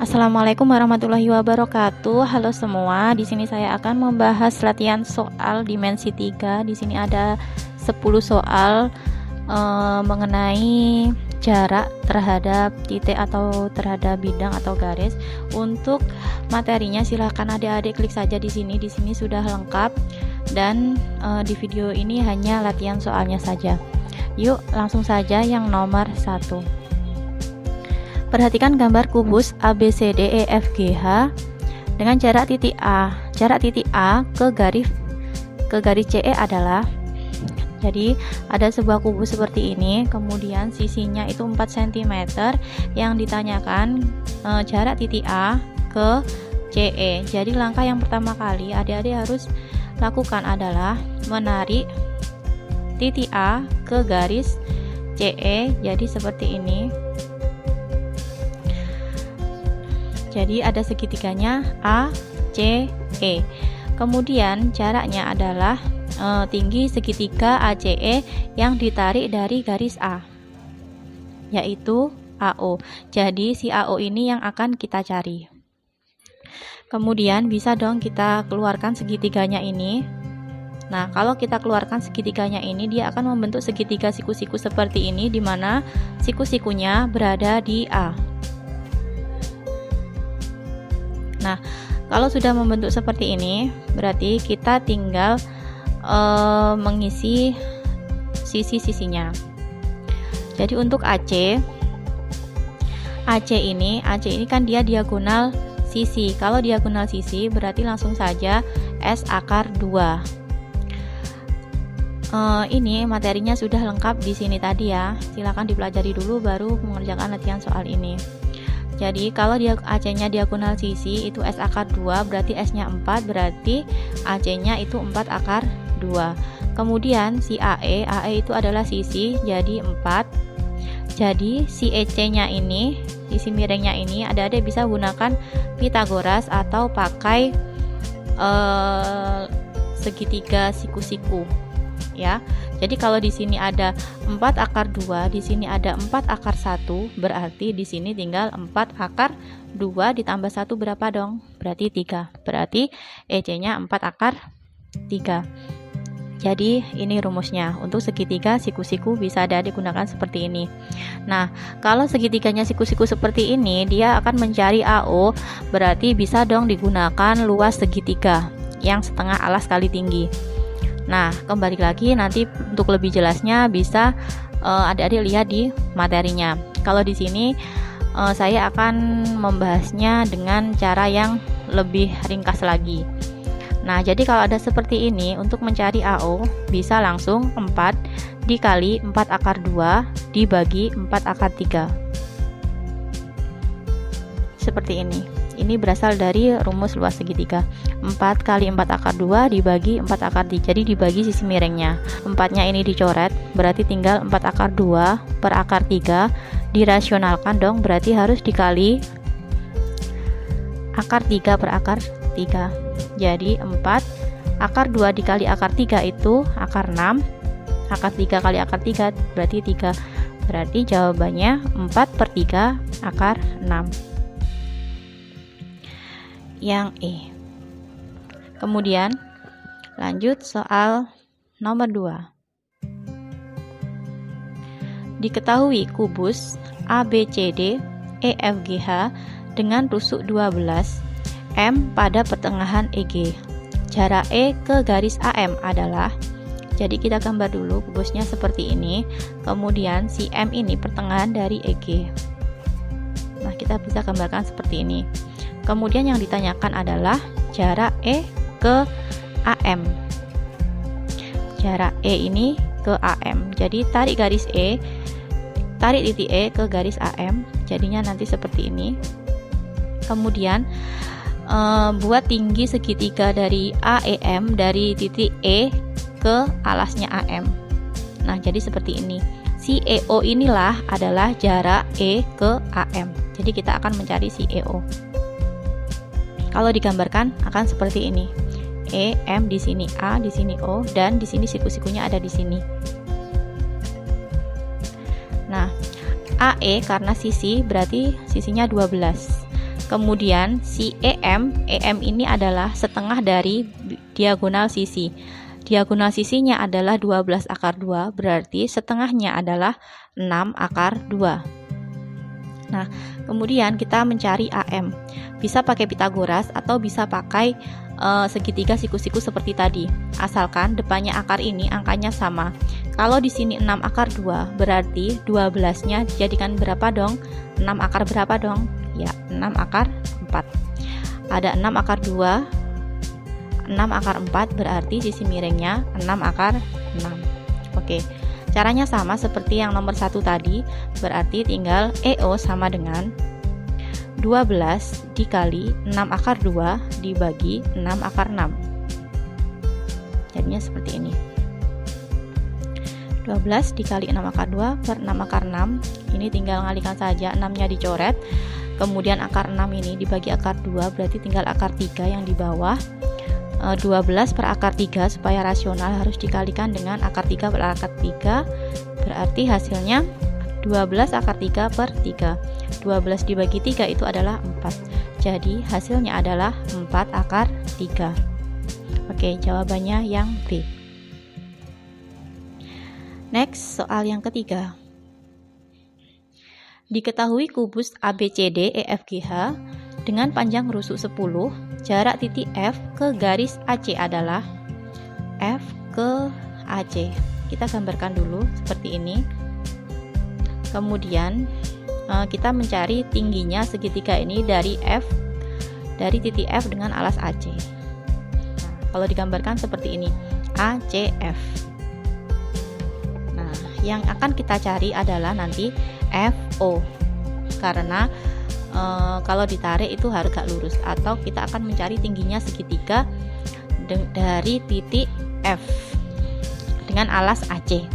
Assalamualaikum warahmatullahi wabarakatuh. Halo semua, di sini saya akan membahas latihan soal dimensi 3. Di sini ada 10 soal mengenai jarak terhadap titik atau terhadap bidang atau garis. Untuk materinya silahkan adik-adik klik saja di sini. Di sini sudah lengkap dan di video ini hanya latihan soalnya saja. Yuk langsung saja yang nomor 1. Perhatikan gambar kubus ABCD EFGH dengan jarak titik A. Jarak titik A ke garis CE adalah, jadi ada sebuah kubus seperti ini, kemudian sisinya itu 4 cm. Yang ditanyakan jarak titik A ke CE. Jadi langkah yang pertama kali adik-adik harus lakukan adalah menarik titik A ke garis CE. Jadi seperti ini. Jadi ada segitiganya A, C, E. Kemudian jaraknya adalah tinggi segitiga ACE yang ditarik dari garis A, yaitu AO. Jadi si AO ini yang akan kita cari. Kemudian bisa dong kita keluarkan segitiganya ini. Nah, kalau kita keluarkan segitiganya ini, dia akan membentuk segitiga siku-siku seperti ini, di mana siku-sikunya berada di A. Nah, kalau sudah membentuk seperti ini, berarti kita tinggal mengisi sisi-sisinya. Jadi untuk AC ini kan dia diagonal sisi. Kalau diagonal sisi berarti langsung saja S akar 2. Ini materinya sudah lengkap di sini tadi ya. Silakan dipelajari dulu baru mengerjakan latihan soal ini. Jadi kalau AC-nya diagonal sisi itu S akar 2, berarti S-nya 4, berarti AC-nya itu 4 akar 2. Kemudian si AE itu adalah sisi, jadi 4. Jadi si EC-nya ini, sisi miringnya ini, adik-adik bisa gunakan Pitagoras atau pakai segitiga siku-siku. Ya. Jadi kalau di sini ada 4 akar 2, di sini ada 4 akar 1, berarti di sini tinggal 4 akar 2 ditambah 1 berapa dong? Berarti 3. Berarti EC-nya 4 akar 3. Jadi ini rumusnya. Untuk segitiga siku-siku bisa digunakan seperti ini. Nah, kalau segitiganya siku-siku seperti ini, dia akan mencari AO, berarti bisa dong digunakan luas segitiga yang setengah alas kali tinggi. Nah, kembali lagi nanti untuk lebih jelasnya bisa adik-adik lihat di materinya. Kalau di sini saya akan membahasnya dengan cara yang lebih ringkas lagi. Nah, jadi kalau ada seperti ini, untuk mencari AO bisa langsung 4 dikali 4 akar 2 dibagi 4 akar 3. Seperti ini. Ini berasal dari rumus luas segitiga. 4 kali 4 akar 2 dibagi 4 akar 3. Jadi dibagi sisi miringnya. 4-nya ini dicoret, berarti tinggal 4 akar 2 per akar 3. Dirasionalkan dong, berarti harus dikali akar 3 per akar 3. Jadi 4 akar 2 dikali akar 3 itu akar 6. Akar 3 kali akar 3 berarti 3. Berarti jawabannya 4 per 3 akar 6. Yang E. Kemudian lanjut soal nomor 2. Diketahui kubus ABCD EFGH dengan rusuk 12 M pada pertengahan EG. Jarak E ke garis AM adalah, jadi kita gambar dulu kubusnya seperti ini. Kemudian si M ini pertengahan dari EG. Nah, kita bisa gambarkan seperti ini. Kemudian yang ditanyakan adalah jarak E ke AM. Jarak E ini ke AM. Jadi tarik garis E, tarik titik E ke garis AM. Jadinya nanti seperti ini. Kemudian buat tinggi segitiga dari AEM, dari titik E ke alasnya AM. Nah, jadi seperti ini. Si EO inilah adalah jarak E ke AM. Jadi kita akan mencari si EO. Kalau digambarkan akan seperti ini. E, M di sini A, di sini O, dan di sini siku-sikunya ada di sini. AE karena sisi berarti sisinya 12. Kemudian si EM ini adalah setengah dari diagonal sisi. Diagonal sisinya adalah 12 akar 2, berarti setengahnya adalah 6 akar 2. Nah, kemudian kita mencari AM. Bisa pakai Pitagoras atau bisa pakai segitiga siku-siku seperti tadi. Asalkan depannya akar ini angkanya sama. Kalau di sini 6 akar 2, berarti 12-nya dijadikan berapa dong? 6 akar berapa dong? Ya, 6 akar 4. Ada 6 akar 2, 6 akar 4, berarti sisi miringnya 6 akar 6. Oke, caranya sama seperti yang nomor 1 tadi, berarti tinggal EO sama dengan 12 dikali 6 akar 2 dibagi 6 akar 6. Jadinya seperti ini. 12 dikali 6 akar 2 per 6 akar 6. Ini tinggal ngalihkan saja, 6-nya dicoret. Kemudian akar 6 ini dibagi akar 2, berarti tinggal akar 3 yang di bawah. 12 per akar 3 supaya rasional harus dikalikan dengan akar 3 per akar 3. Berarti hasilnya 12 akar 3 per 3. 12 dibagi 3 itu adalah 4. Jadi hasilnya adalah 4 akar 3. Oke, jawabannya yang B. Next, soal yang ketiga. Diketahui kubus ABCD EFGH dengan panjang rusuk 10, jarak titik F ke garis AC adalah F ke AC. Kita gambarkan dulu seperti ini. Kemudian kita mencari tingginya segitiga ini dari titik F dengan alas AC. Nah, kalau digambarkan seperti ini, ACF. Nah, yang akan kita cari adalah nanti FO, karena kalau ditarik itu harus gak lurus, atau kita akan mencari tingginya segitiga dari titik F dengan alas AC.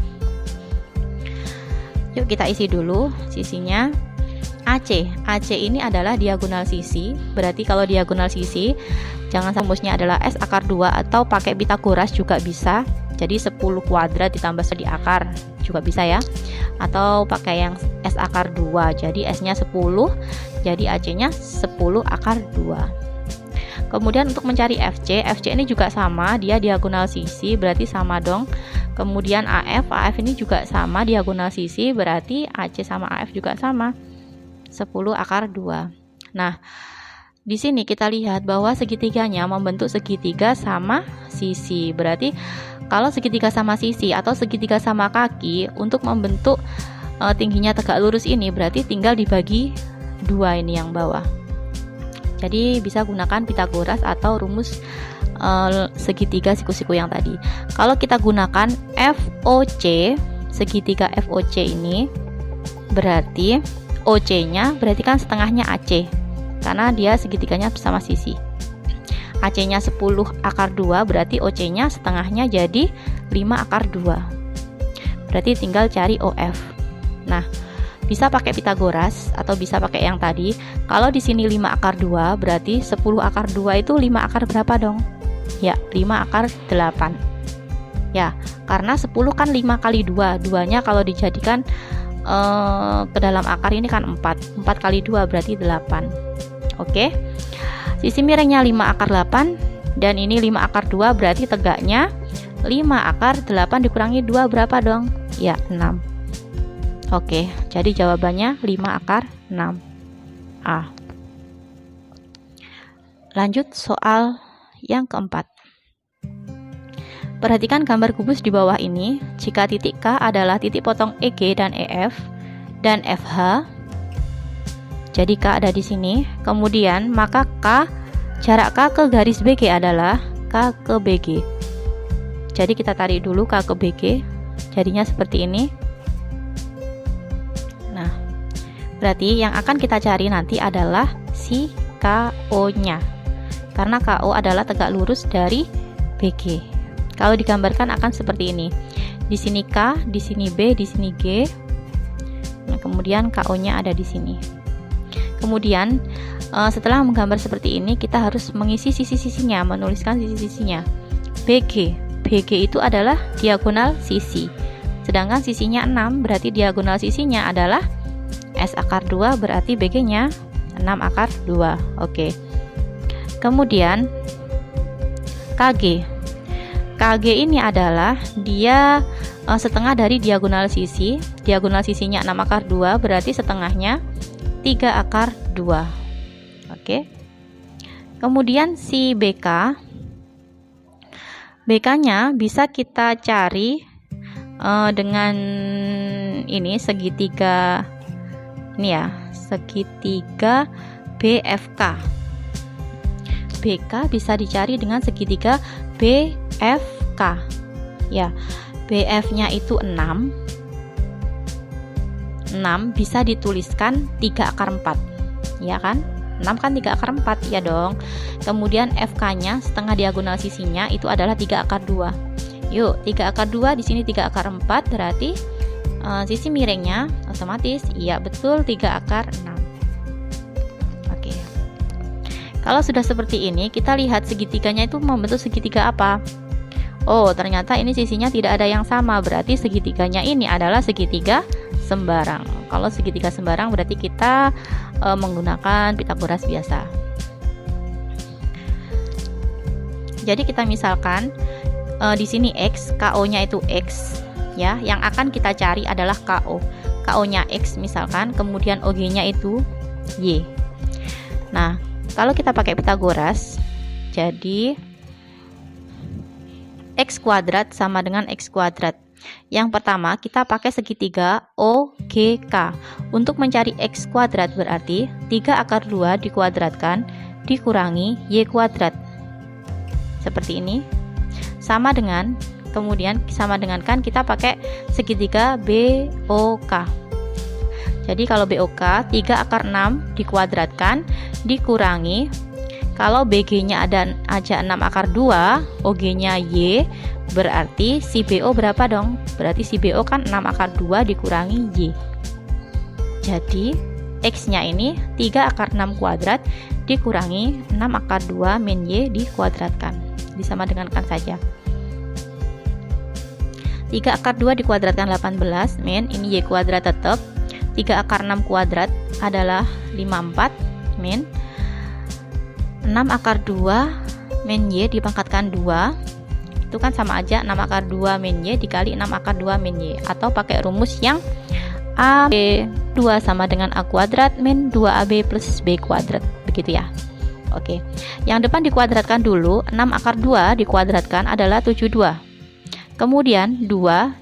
Yuk kita isi dulu sisinya. AC ini adalah diagonal sisi, berarti kalau diagonal sisi jangan rumusnya adalah S akar 2 atau pakai Pitagoras juga bisa. Jadi 10 kuadrat ditambah di akar juga bisa ya, atau pakai yang S akar 2, jadi S nya 10, jadi AC nya 10 akar 2. Kemudian untuk mencari FC ini juga sama, dia diagonal sisi, berarti sama dong. Kemudian AF ini juga sama, diagonal sisi, berarti AC sama AF juga sama, 10 akar 2. Nah, di sini kita lihat bahwa segitiganya membentuk segitiga sama sisi. Berarti kalau segitiga sama sisi atau segitiga sama kaki, untuk membentuk tingginya tegak lurus ini berarti tinggal dibagi 2 ini yang bawah. Jadi bisa gunakan Pitagoras atau rumus segitiga siku-siku yang tadi. Kalau kita gunakan FOC, segitiga FOC ini berarti OC-nya berarti kan setengahnya AC, karena dia segitiganya bersama sisi. AC-nya 10 akar 2, berarti OC-nya setengahnya jadi 5 akar 2. Berarti tinggal cari OF. Nah, bisa pakai Pitagoras atau bisa pakai yang tadi. Kalau di sini 5 akar 2, berarti 10 akar 2 itu 5 akar berapa dong? Ya, 5 akar 8. Ya, karena 10 kan 5 kali 2. 2-nya kalau dijadikan ke dalam akar ini kan 4. 4 kali 2 berarti 8. Oke. Sisi miringnya 5 akar 8 dan ini 5 akar 2, berarti tegaknya 5 akar 8 dikurangi 2 berapa dong? Ya, 6. Oke, jadi jawabannya 5 akar 6. A. Lanjut soal yang keempat. Perhatikan gambar kubus di bawah ini. Jika titik K adalah titik potong EG dan EF dan FH, jadi K ada di sini. Kemudian maka jarak K ke garis BG adalah K ke BG. Jadi kita tarik dulu K ke BG. Jadinya seperti ini. Nah, berarti yang akan kita cari nanti adalah si KO-nya. Karena KO adalah tegak lurus dari BG. Kalau digambarkan akan seperti ini. Di sini K, di sini B, di sini G. Nah, kemudian KO-nya ada di sini. Kemudian setelah menggambar seperti ini, kita harus mengisi sisi-sisinya, menuliskan sisi-sisinya. BG itu adalah diagonal sisi. Sedangkan sisinya 6, berarti diagonal sisinya adalah S akar 2 berarti BG-nya 6 akar 2. Oke. Kemudian KG. KG ini adalah dia setengah dari diagonal sisi. Diagonal sisinya 6 akar 2 berarti setengahnya 3 akar 2. Oke. Kemudian si BK. BK-nya bisa kita cari dengan ini segitiga ini ya, segitiga BFK. BK bisa dicari dengan segitiga BFK. Ya, BF-nya itu 6. 6 bisa dituliskan 3 akar 4. Ya kan? 6 kan 3 akar 4, ya dong. Kemudian FK-nya setengah diagonal sisinya itu adalah 3 akar 2. Yuk, 3 akar 2 di sini 3 akar 4 berarti sisi miringnya otomatis iya betul 3 akar 6. Oke. Kalau sudah seperti ini, kita lihat segitiganya itu membentuk segitiga apa? Oh, ternyata ini sisinya tidak ada yang sama, berarti segitiganya ini adalah segitiga sembarang. Kalau segitiga sembarang berarti kita menggunakan Pitagoras biasa. Jadi kita misalkan di sini X, KO-nya itu X. Ya, yang akan kita cari adalah KO. KO-nya X misalkan, kemudian OG-nya itu Y. Nah, kalau kita pakai Pitagoras, jadi X kuadrat sama dengan X kuadrat. Yang pertama, kita pakai segitiga OGK. Untuk mencari X kuadrat berarti 3 akar 2 dikuadratkan dikurangi Y kuadrat. Seperti ini. Sama dengan kemudian sama dengan kan kita pakai segitiga BOK. Jadi kalau BOK 3 akar 6 dikuadratkan dikurangi, kalau BG-nya ada aja 6 akar 2, OG-nya Y, berarti si BO berapa dong? Berarti si BO kan 6 akar 2 dikurangi Y. Jadi X-nya ini 3 akar 6 kuadrat dikurangi 6 akar 2 min Y dikuadratkan. Disama dengankan saja. 3 akar 2 dikuadratkan 18 min, ini Y kuadrat tetap. 3 akar 6 kuadrat adalah 54 min 6 akar 2 min Y dipangkatkan 2. Itu kan sama aja 6 akar 2 min Y dikali 6 akar 2 min Y. Atau pakai rumus yang AB 2 sama dengan A kuadrat min 2AB plus B kuadrat. Begitu ya. Oke. Yang depan dikuadratkan dulu. 6 akar 2 dikuadratkan adalah 72. Kemudian 2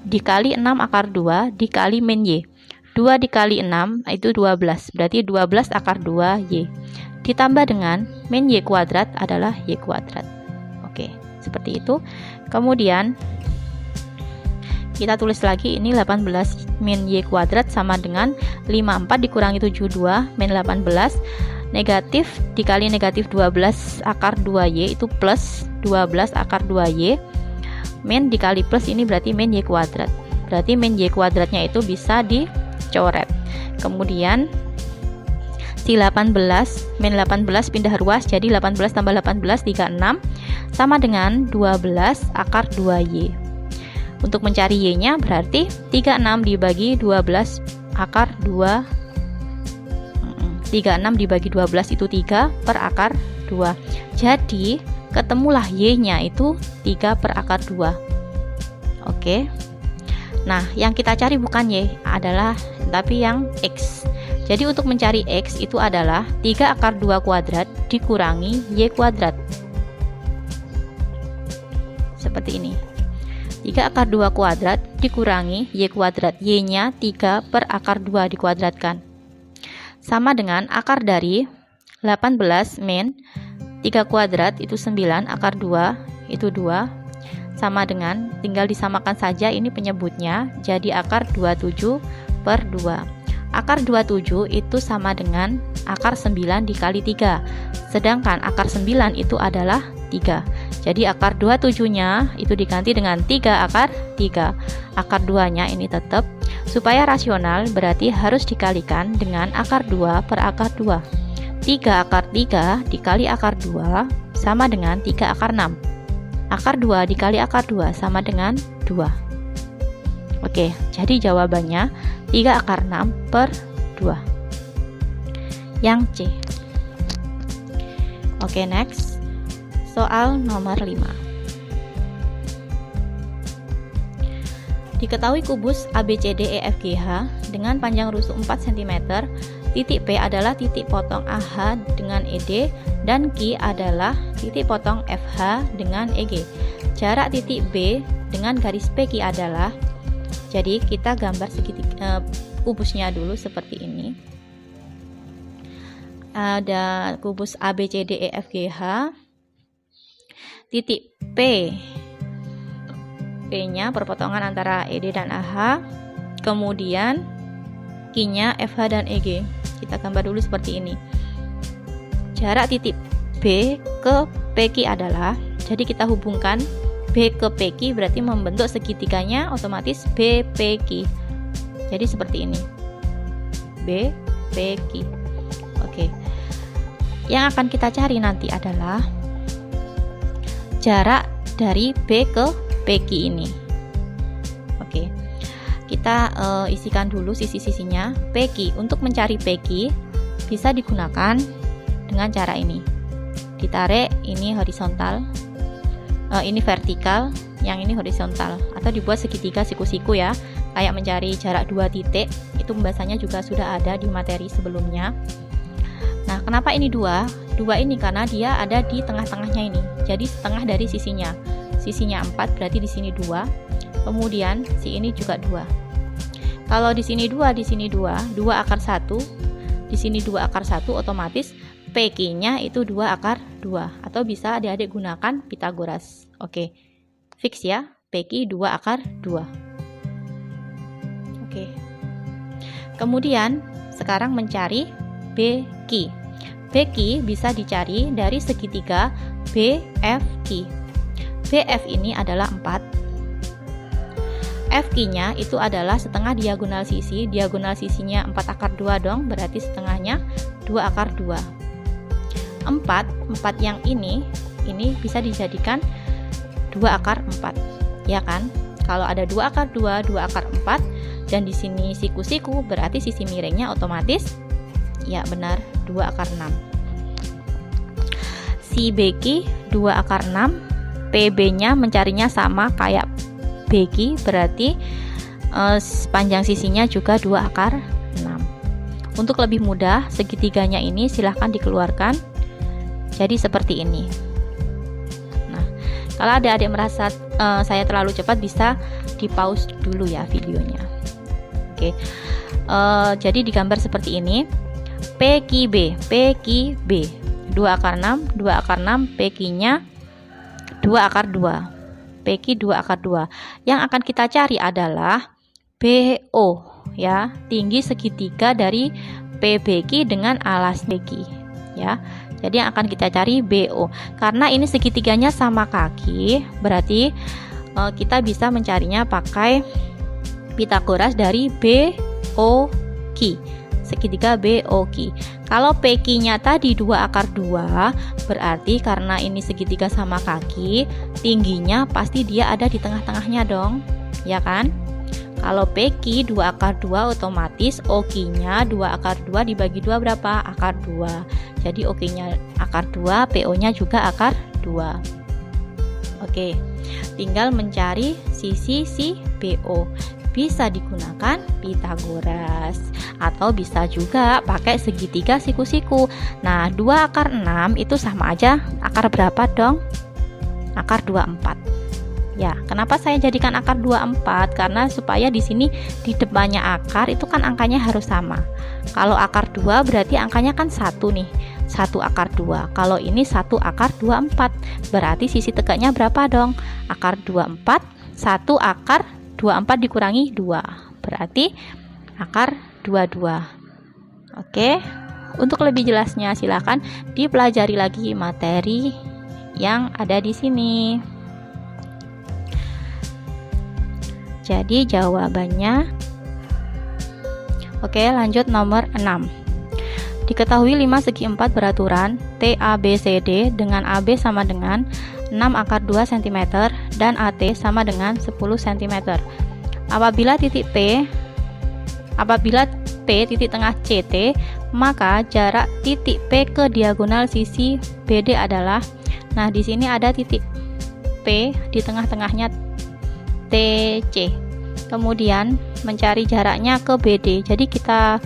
dikali 6 akar 2 dikali min Y. 2 dikali 6 itu 12. Berarti 12 akar 2 Y. Ditambah dengan min Y kuadrat adalah Y kuadrat. Oke, seperti itu. Kemudian kita tulis lagi ini 18 min Y kuadrat sama dengan 54 dikurangi 72 min 18. Negatif dikali negatif 12 akar 2Y itu plus 12 akar 2Y. Min dikali plus ini berarti min Y kuadrat. Berarti min Y kuadratnya itu bisa dicoret. Kemudian si 18 min 18 pindah ruas jadi 18 tambah 18 36 sama dengan 12 akar 2Y. Untuk mencari Y-nya berarti 36 dibagi 12 akar 2. 36 dibagi 12 itu 3 per akar 2. Jadi ketemulah Y-nya itu 3 per akar 2. Oke. Nah, yang kita cari bukan Y adalah tapi yang X. Jadi untuk mencari X itu adalah 3 akar 2 kuadrat dikurangi Y kuadrat. Seperti ini. 3 akar 2 kuadrat dikurangi Y kuadrat. Y-nya 3 per akar 2 dikuadratkan. Sama dengan akar dari 18 min 3 kuadrat itu 9, akar 2 itu 2. Sama dengan, tinggal disamakan saja ini penyebutnya, jadi akar 27 per 2. Akar 27 itu sama dengan akar 9 dikali 3. Sedangkan akar 9 itu adalah 3. Jadi akar 27-nya itu diganti dengan 3 akar 3. Akar 2-nya ini tetap. Supaya rasional berarti harus dikalikan dengan akar 2 per akar 2. 3 akar 3 dikali akar 2 sama dengan 3 akar 6. Akar 2 dikali akar 2 sama dengan 2. Oke, jadi jawabannya 3 akar 6 per 2. Yang C. Oke, next. Soal nomor 5. Diketahui kubus ABCDEFGH dengan panjang rusuk 4 cm, titik P adalah titik potong AH dengan ED, dan Q adalah titik potong FH dengan EG. Jarak titik B dengan garis PQ adalah, jadi kita gambar segitiga kubusnya dulu seperti ini. Ada kubus ABCDEFGH, titik P-nya perpotongan antara ED dan AH, kemudian Q-nya FH dan EG. Kita gambar dulu seperti ini. Jarak titik B ke PQ adalah, jadi kita hubungkan B ke PQ berarti membentuk segitiganya, otomatis BPQ. Jadi seperti ini, BPQ. Oke. Yang akan kita cari nanti adalah jarak dari B ke PQ ini. Oke. Kita isikan dulu sisi-sisinya. PQ, untuk mencari PQ bisa digunakan dengan cara ini. Ditarik, ini horizontal, ini vertikal, yang ini horizontal, atau dibuat segitiga siku-siku ya, kayak mencari jarak 2 titik. Itu pembahasannya juga sudah ada di materi sebelumnya. Nah, kenapa ini 2? 2 ini karena dia ada di tengah-tengahnya ini. Jadi setengah dari sisinya. Sisinya 4, berarti di sini 2. Kemudian si ini juga 2. Kalau di sini 2, di sini 2, 2 akar 1. Di sini 2 akar 1, otomatis PQ-nya itu 2 akar 2. Atau bisa adik-adik gunakan Pitagoras. Oke. Fix ya, PQ 2 akar 2. Oke. Kemudian sekarang mencari BQ. BQ bisa dicari dari segitiga BFQ. BF ini adalah 4. FQ-nya itu adalah setengah diagonal sisi. Diagonal sisinya 4 akar 2 dong, berarti setengahnya 2 akar 2. 4 yang ini bisa dijadikan 2 akar 4. Ya kan? Kalau ada 2 akar 2, 2 akar 4, dan di sini siku-siku, berarti sisi miringnya otomatis, ya benar, 2 akar 6. Si BQ 2 akar 6, PB-nya mencarinya sama kayak BQ, berarti panjang sisinya juga 2 akar 6. Untuk lebih mudah, segitiganya ini silahkan dikeluarkan. Jadi seperti ini. Nah, kalau adik-adik merasa saya terlalu cepat, bisa di pause dulu ya videonya. Oke. Jadi digambar seperti ini. PQB 2 akar 6, 2 akar 6, PQ-nya 2 akar 2. PQ 2 akar 2. Yang akan kita cari adalah BO ya, tinggi segitiga dari PBQ dengan alas BQ ya. Jadi yang akan kita cari BO. Karena ini segitiganya sama kaki, berarti kita bisa mencarinya pakai Pitagoras dari BOQ. Segitiga BOQ. Kalau PQ-nya tadi 2 akar 2, berarti karena ini segitiga sama kaki, tingginya pasti dia ada di tengah-tengahnya dong, ya kan? Kalau PQ 2 akar 2, otomatis OQ-nya 2 akar 2 dibagi 2 berapa? Akar 2. Jadi OQ-nya akar 2, PO-nya juga akar 2. Oke, tinggal mencari sisi BO. Bisa digunakan Pitagoras atau bisa juga pakai segitiga siku-siku. Nah, 2 akar 6 itu sama aja akar berapa dong? Akar 24. Ya, kenapa saya jadikan akar 24? Karena supaya di sini di depannya akar itu kan angkanya harus sama. Kalau akar 2 berarti angkanya kan 1 nih. 1 akar 2. Kalau ini 1 akar 24. Berarti sisi tegaknya berapa dong? Akar 24, 1 akar 24 dikurangi 2, berarti akar 22. Oke, untuk lebih jelasnya silakan dipelajari lagi materi yang ada di sini. Jadi jawabannya, oke, lanjut nomor 6. Diketahui 5 segi 4 beraturan TABCD dengan AB sama dengan 6 akar 2 cm dan AT sama dengan 10 cm. Apabila P titik tengah CT, maka jarak titik P ke diagonal sisi BD adalah, nah di sini ada titik P di tengah-tengahnya TC. Kemudian mencari jaraknya ke BD. Jadi kita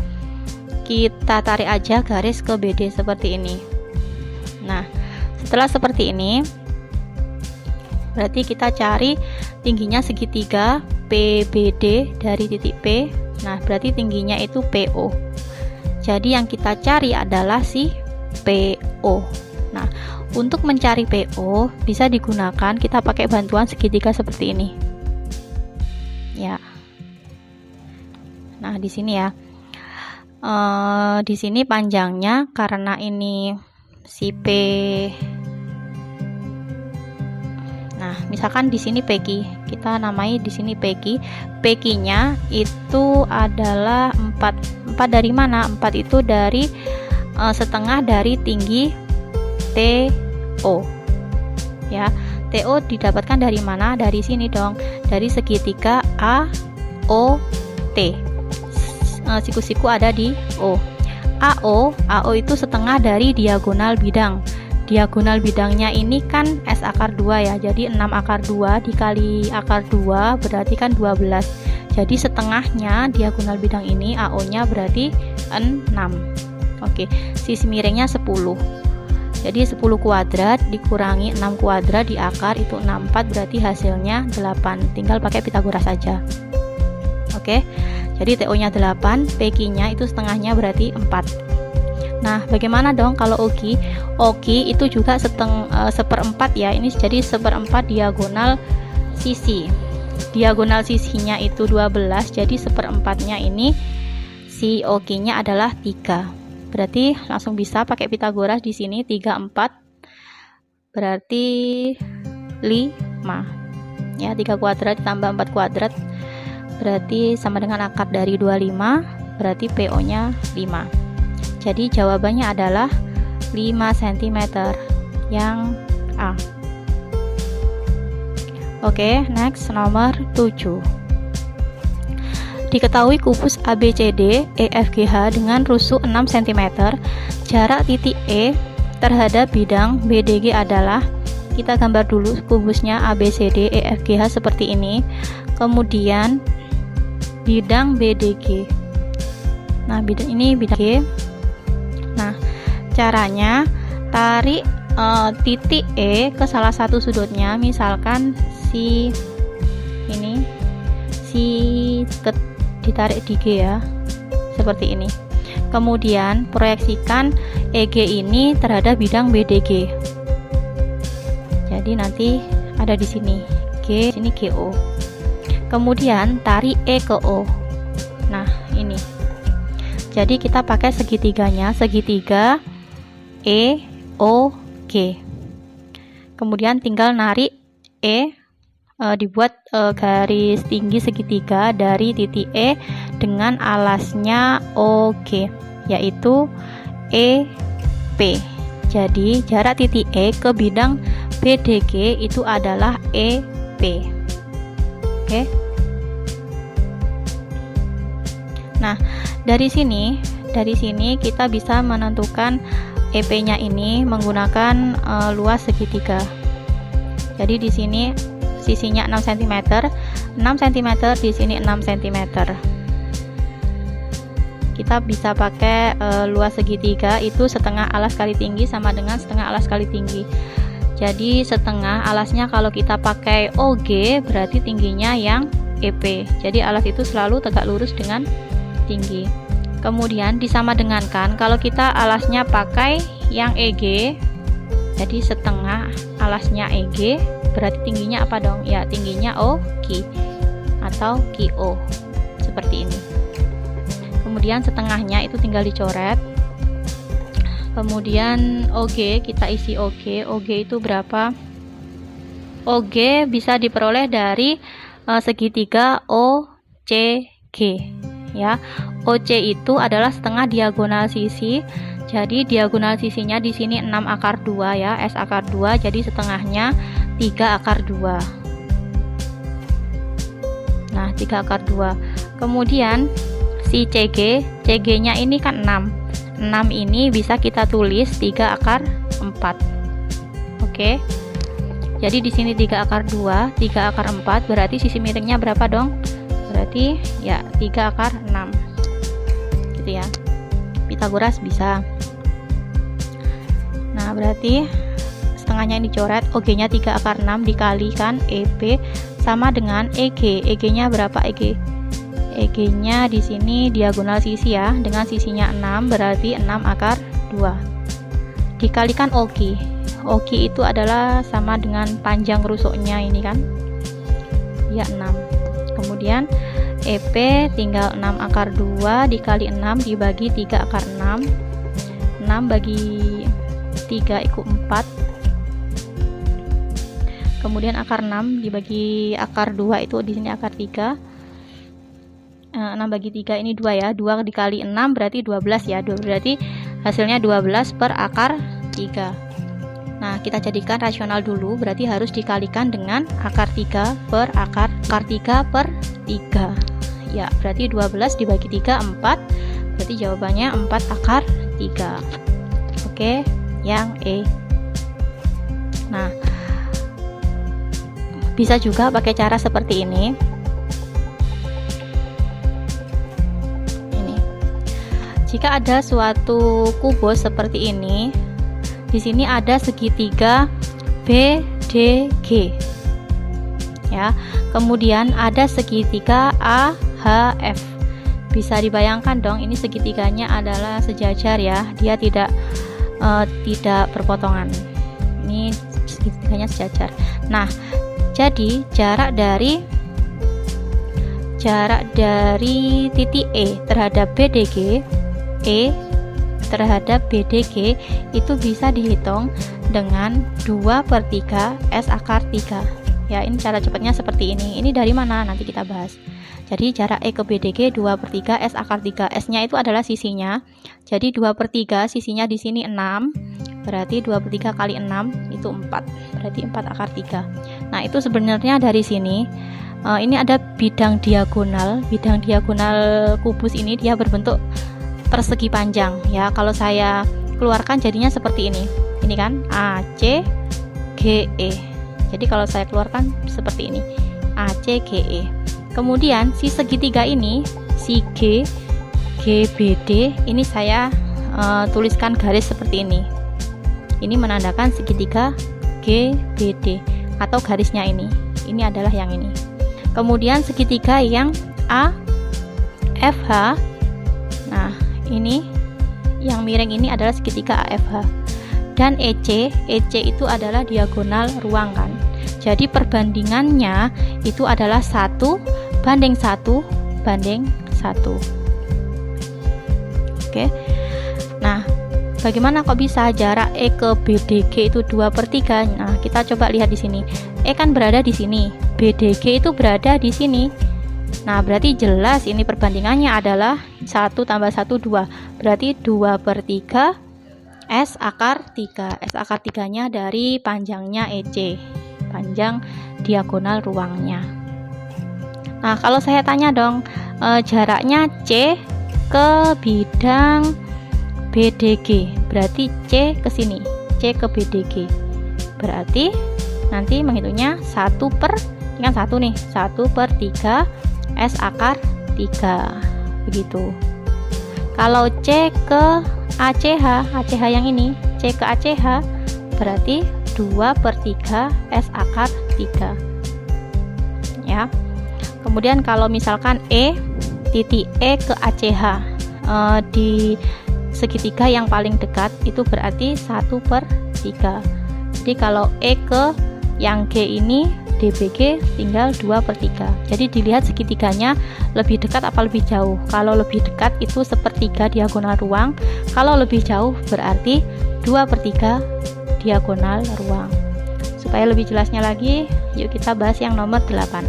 tarik aja garis ke BD seperti ini. Nah, setelah seperti ini, berarti kita cari tingginya segitiga PBD dari titik P. Nah, berarti tingginya itu PO. Jadi yang kita cari adalah si PO. Nah, untuk mencari PO bisa digunakan kita pakai bantuan segitiga seperti ini. Ya. Nah, di sini ya. Di sini panjangnya karena ini si P. Nah, misalkan di sini PQ, kita namai di sini PQ. PQ-nya itu adalah 4. 4 dari mana? 4 itu dari setengah dari tinggi TO. Ya, TO didapatkan dari mana? Dari sini dong, dari segitiga AOT. Siku-siku ada di O. AO itu setengah dari diagonal bidang. Diagonal bidangnya ini kan S akar 2 ya, jadi 6 akar 2 dikali akar 2 berarti kan 12. Jadi setengahnya diagonal bidang ini AO nya berarti 6. Oke, sisi miringnya 10. Jadi 10 kuadrat dikurangi 6 kuadrat di akar itu 64, berarti hasilnya 8. Tinggal pakai Pitagoras saja. Oke, jadi TO nya 8, PQ nya itu setengahnya berarti 4. Nah, bagaimana dong kalau OQ? OQ itu juga seperempat ya. Ini jadi seperempat diagonal sisi. Diagonal sisinya itu 12, jadi seperempatnya ini si OQ-nya adalah 3. Berarti langsung bisa pakai Pitagoras di sini 3 4 berarti 5. Ya, 3 kuadrat ditambah 4 kuadrat berarti sama dengan akar dari 25, berarti PO-nya 5. Jadi jawabannya adalah 5 cm yang A. Oke, next nomor 7. Diketahui kubus ABCD EFGH dengan rusuk 6 cm, jarak titik E terhadap bidang BDG adalah, kita gambar dulu kubusnya ABCD EFGH seperti ini. Kemudian bidang BDG. Nah, bidang ini bidang G. Nah, caranya tarik titik E ke salah satu sudutnya, misalkan si ini ditarik di G ya, seperti ini. Kemudian proyeksikan EG ini terhadap bidang BDG. Jadi nanti ada di sini G, sini GO. Kemudian tarik E ke O. Nah, ini. Jadi kita pakai segitiganya, segitiga EOG. Kemudian tinggal narik E, dibuat garis tinggi segitiga dari titik E dengan alasnya OG, yaitu EP. Jadi jarak titik E ke bidang BDG itu adalah EP. Oke. Nah, dari sini kita bisa menentukan EP-nya ini menggunakan luas segitiga. Jadi di sini sisinya 6 cm, 6 cm, di sini 6 cm. Kita bisa pakai luas segitiga itu setengah alas kali tinggi sama dengan setengah alas kali tinggi. Jadi setengah alasnya kalau kita pakai OG berarti tingginya yang EP. Jadi alas itu selalu tegak lurus dengan tinggi. Kemudian disama dengankan kalau kita alasnya pakai yang EG, jadi setengah alasnya EG berarti tingginya apa dong? Ya, tingginya OQ atau QO seperti ini. Kemudian setengahnya itu tinggal dicoret. Kemudian OG, kita isi OG. OG itu berapa? OG bisa diperoleh dari segitiga OCG. Ya, OC itu adalah setengah diagonal sisi. Jadi diagonal sisinya di sini 6 akar 2 ya, S akar 2, jadi setengahnya 3 akar 2. Nah, 3 akar 2. Kemudian si CG, CG-nya ini kan 6. 6 ini bisa kita tulis 3 akar 4. Oke. Jadi di sini 3 akar 2, 3 akar 4, berarti sisi miringnya berapa dong? Berarti ya 3 akar 6. Gitu ya. Pitagoras bisa. Nah, berarti setengahnya ini dicoret, OG-nya 3 akar 6 dikalikan EB sama dengan EG. EG-nya berapa EG? EG-nya di sini diagonal sisi ya, dengan sisinya 6 berarti 6 akar 2. Dikalikan OG. OG itu adalah sama dengan panjang rusuknya ini kan. Ya 6. Kemudian EP tinggal 6 akar 2 dikali 6 dibagi 3 akar 6. 6 bagi 3 ikut 4. Kemudian akar 6 dibagi akar 2 itu di sini akar 3. 6 bagi 3 ini 2 ya. 2 dikali 6 berarti 12 ya. Berarti hasilnya 12 per akar 3. Nah, kita jadikan rasional dulu, berarti harus dikalikan dengan akar 3 per akar 3 per 3. Ya, berarti 12 dibagi 3 4. Berarti jawabannya 4 akar 3. Oke, yang E. Nah, bisa juga pakai cara seperti ini. Jika ada suatu kubus seperti ini, di sini ada segitiga BDG, ya. Kemudian ada segitiga AHF. Bisa dibayangkan dong, ini segitiganya adalah sejajar ya, dia tidak berpotongan. Ini segitiganya sejajar. Nah, jadi jarak dari titik E terhadap BDG, E terhadap BDG itu bisa dihitung dengan 2/3 S akar 3. Ya, ini cara cepatnya seperti ini. Ini dari mana? Nanti kita bahas. Jadi jarak E ke BDG 2/3 S akar 3. S-nya itu adalah sisinya. Jadi 2/3 sisinya di sini 6. Berarti 2/3 kali 6 itu 4. Berarti 4 akar 3. Nah, itu sebenarnya dari sini. Ini ada bidang diagonal. Bidang diagonal kubus ini dia berbentuk persegi panjang ya. Kalau saya keluarkan jadinya seperti ini. Ini kan AC GE. Jadi kalau saya keluarkan seperti ini. AC GE. Kemudian si segitiga ini, si G GBD ini saya tuliskan garis seperti ini. Ini menandakan segitiga GBD atau garisnya ini. Ini adalah yang ini. Kemudian segitiga yang AFH. Nah, ini yang miring ini adalah segitiga AFH. Dan EC itu adalah diagonal ruang kan. Jadi perbandingannya itu adalah 1 banding 1 banding 1. Oke. Nah, bagaimana kok bisa jarak E ke BDG itu 2/3? Nah, kita coba lihat di sini. E kan berada di sini, BDG itu berada di sini. Nah, berarti jelas ini perbandingannya adalah 1 tambah 1 2. Berarti 2/3 S akar 3. S akar 3-nya dari panjangnya EC, panjang diagonal ruangnya. Nah, kalau saya tanya dong, jaraknya C ke bidang BDG, berarti C ke sini, C ke BDG. Berarti nanti menghitungnya 1/3 S akar 3. Begitu. Kalau C ke ACH yang ini, C ke ACH berarti 2/3 S akar 3. Ya. Kemudian kalau misalkan titik E ke ACH di segitiga yang paling dekat itu berarti 1/3. Jadi kalau E ke yang G ini DBG tinggal 2/3. Jadi dilihat segitiganya lebih dekat apa lebih jauh. Kalau lebih dekat itu 1/3 diagonal ruang. Kalau lebih jauh berarti 2/3 diagonal ruang. Supaya lebih jelasnya lagi, yuk kita bahas yang nomor 8.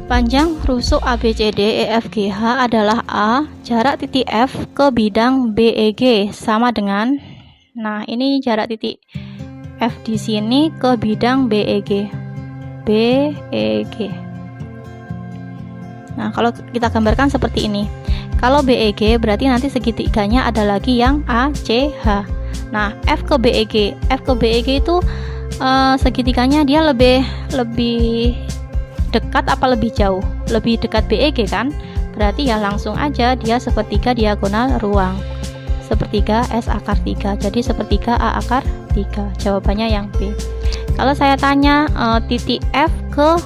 Panjang rusuk ABCD EFGH adalah A. Jarak titik F ke bidang BEG sama dengan, nah ini jarak titik F di sini ke bidang BEG. BEG. Nah, kalau kita gambarkan seperti ini. Kalau BEG berarti nanti segitiganya ada lagi yang ACH. Nah, F ke BEG. F ke BEG itu segitiganya dia lebih dekat apa lebih jauh? Lebih dekat BEG kan? Berarti ya langsung aja dia sepertiga diagonal ruang. Sepertiga S akar 3. Jadi sepertiga A akar 3. Jawabannya yang B. Kalau saya tanya titik F ke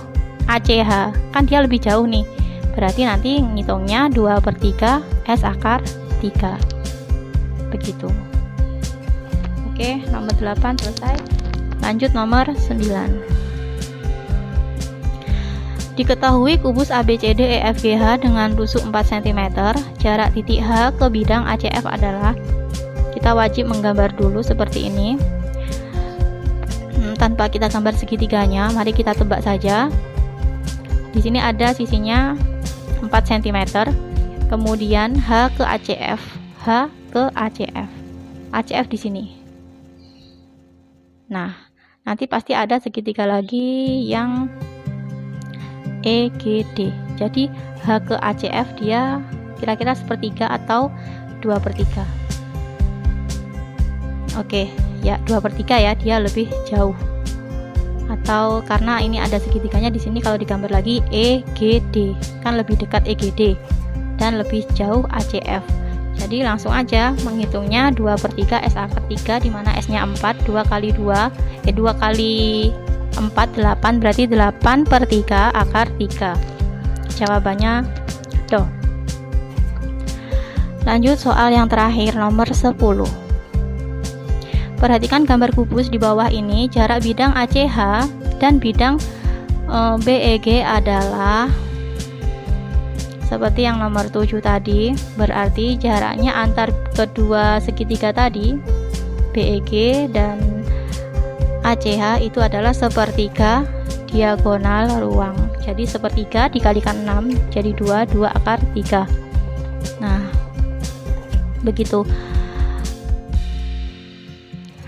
ACH, kan dia lebih jauh nih. Berarti nanti ngitungnya 2/3 S akar 3. Begitu. Oke, nomor 8 selesai. Lanjut nomor 9. Diketahui kubus ABCD EFGH dengan tusuk 4 cm, jarak titik H ke bidang ACF adalah, kita wajib menggambar dulu seperti ini. Tanpa kita gambar segitiganya, mari kita tebak saja. Di sini ada sisinya 4 cm, kemudian H ke ACF, H ke ACF, ACF di sini. Nah, nanti pasti ada segitiga lagi yang EGD. Jadi H ke ACF dia kira-kira sepertiga atau 2/3. Oke, ya 2/3 ya, dia lebih jauh. Atau karena ini ada segitiganya di sini, kalau digambar lagi EGD kan lebih dekat EGD dan lebih jauh ACF. Jadi langsung aja menghitungnya 2/3 S akar 3, dimana S nya 4, 2 kali 2 4 8, berarti 8/3 akar 3. Jawabannya do. Lanjut soal yang terakhir, nomor 10. Perhatikan gambar kubus di bawah ini. Jarak bidang ACH dan bidang BEG adalah seperti yang nomor 7 tadi. Berarti jaraknya antar kedua segitiga tadi, BEG dan ACH, itu adalah sepertiga diagonal ruang. Jadi sepertiga dikalikan 6 jadi 2 akar 3. Nah, begitu.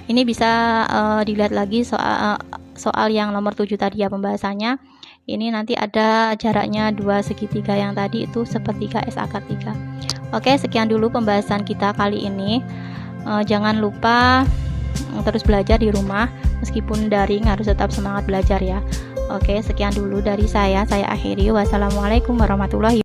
Ini bisa dilihat lagi soal yang nomor 7 tadi ya pembahasannya. Ini nanti ada jaraknya dua segitiga yang tadi itu sepertiga S akar 3. Oke, sekian dulu pembahasan kita kali ini. Jangan lupa terus belajar di rumah, meskipun daring harus tetap semangat belajar ya. Oke, sekian dulu dari saya akhiri. Wassalamualaikum warahmatullahi wabarakatuh.